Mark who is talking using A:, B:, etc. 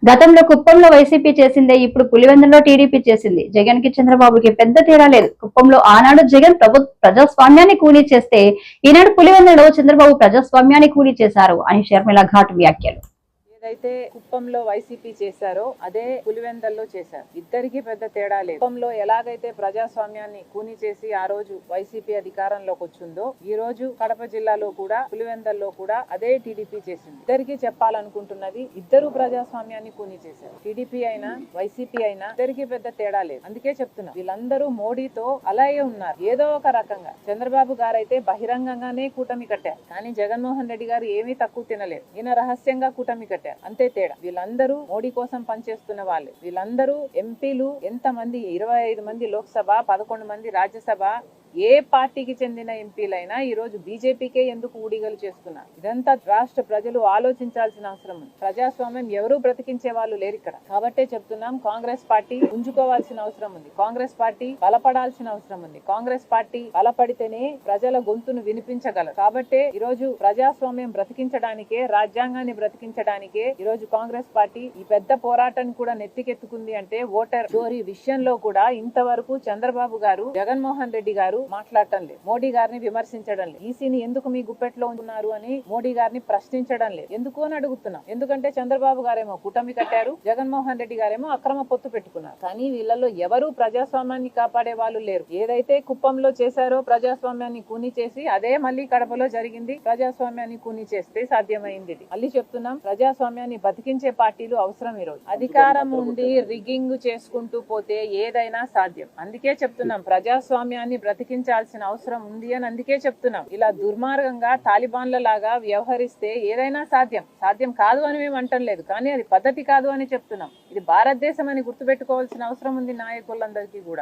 A: గతంలో కుప్పంలో వైసీపీ చేసిందే ఇప్పుడు పులివెందులో టీడీపీ చేసింది. జగన్ కి చంద్రబాబుకి పెద్ద తేడా లేదు. కుప్పంలో ఆనాడు జగన్ ప్రజాస్వామ్యాన్ని కూలీ చేస్తే ఈనాడు పులివెందులో చంద్రబాబు ప్రజాస్వామ్యాన్ని కూలీ చేశారు అని షర్మిల ఘాటు వ్యాఖ్యలు.
B: ఏదైతే కుప్పంలో వైసీపీ చేశారో అదే పులివెందల్లో చేశారు. ఇద్దరికి పెద్ద తేడా లేదు. కుప్పంలో ఎలాగైతే ప్రజాస్వామ్యాన్ని కూని చేసి ఆ రోజు వైసీపీ అధికారంలోకి వచ్చిందో ఈ రోజు కడప జిల్లాలో కూడా పులివెందల్లో కూడా అదే టీడీపీ చేసింది. ఇద్దరికి చెప్పాలనుకుంటున్నది, ఇద్దరు ప్రజాస్వామ్యాన్ని కూని చేశారు. టీడీపీ అయినా వైసీపీ అయినా ఇద్దరికి పెద్ద తేడా లేదు. అందుకే చెప్తున్నా, వీళ్ళందరూ మోడీతో అలాగే ఉన్నారు. ఏదో ఒక రకంగా చంద్రబాబు గారు అయితే బహిరంగంగానే కూటమి కట్టారు, కానీ జగన్మోహన్ రెడ్డి గారు ఏమీ తక్కువ తినలేదు. ఈయన రహస్యంగా కూటమి కట్టారు. అంతే తేడా. వీళ్ళందరూ మోడీ కోసం పనిచేస్తున్న వాళ్ళే. వీళ్ళందరూ ఎంపీలు ఎంతమంది, 25 మంది లోక్సభ, 11 మంది రాజ్యసభ, ఏ పార్టీకి చెందిన ఎంపీలైనా ఈ రోజు బీజేపీకే ఎందుకు ఊడిగలు చేస్తున్నారు? ఇదంతా రాష్ట్ర ప్రజలు ఆలోచించాల్సిన అవసరం ఉంది. ప్రజాస్వామ్యం ఎవరూ బ్రతికించే వాళ్ళు లేరు ఇక్కడ. కాబట్టే చెప్తున్నాం, కాంగ్రెస్ పార్టీ పుంజుకోవాల్సిన అవసరం ఉంది. కాంగ్రెస్ పార్టీ బలపడాల్సిన అవసరం ఉంది. కాంగ్రెస్ పార్టీ బలపడితేనే ప్రజల గొంతును వినిపించగలరు. కాబట్టే ఈ రోజు ప్రజాస్వామ్యం బ్రతికించడానికే, రాజ్యాంగాన్ని బ్రతికించడానికే ఈ రోజు కాంగ్రెస్ పార్టీ ఈ పెద్ద పోరాటాన్ని కూడా నెత్తికెత్తుకుంది. అంటే ఓటర్ చోరీ విషయంలో కూడా ఇంతవరకు చంద్రబాబు గారు, జగన్మోహన్ రెడ్డి గారు మాట్లాడటం లేదు. మోడీ గారిని విమర్శించడం లేదు. ఈసీని ఎందుకు మీ గుప్పెట్లో ఉన్నారు అని మోడీ గారిని ప్రశ్నించడం లేదు. ఎందుకు అని అడుగుతున్నాం. ఎందుకంటే చంద్రబాబు గారేమో కూటమి కట్టారు, జగన్మోహన్ రెడ్డి గారేమో అక్రమ పొత్తు పెట్టుకున్నారు. కానీ వీళ్ళలో ఎవరు ప్రజాస్వామ్యాన్ని కాపాడే వాళ్ళు లేరు. ఏదైతే కుప్పంలో చేశారో ప్రజాస్వామ్యాన్ని కూని చేసి, అదే మళ్ళీ కడపలో జరిగింది. ప్రజాస్వామ్యాన్ని కూని చేస్తే సాధ్యమైంది. మళ్ళీ చెప్తున్నాం, ప్రజాస్వామ్యాన్ని బతికించే పార్టీలు అవసరం. ఈ రోజు అధికారం ఉండి రిగ్గింగ్ చేసుకుంటూ పోతే ఏదైనా సాధ్యం. అందుకే చెప్తున్నాం, ప్రజాస్వామ్యాన్ని బ్రతికించాల్సిన అవసరం ఉంది అని అందుకే చెప్తున్నాం. ఇలా దుర్మార్గంగా తాలిబాన్ల లాగా వ్యవహరిస్తే ఏదైనా సాధ్యం. సాధ్యం కాదు అని మేము అంటం లేదు, కానీ అది పద్ధతి కాదు అని చెప్తున్నాం. ఇది భారతదేశం అని గుర్తుపెట్టుకోవాల్సిన అవసరం ఉంది నాయకులందరికీ కూడా.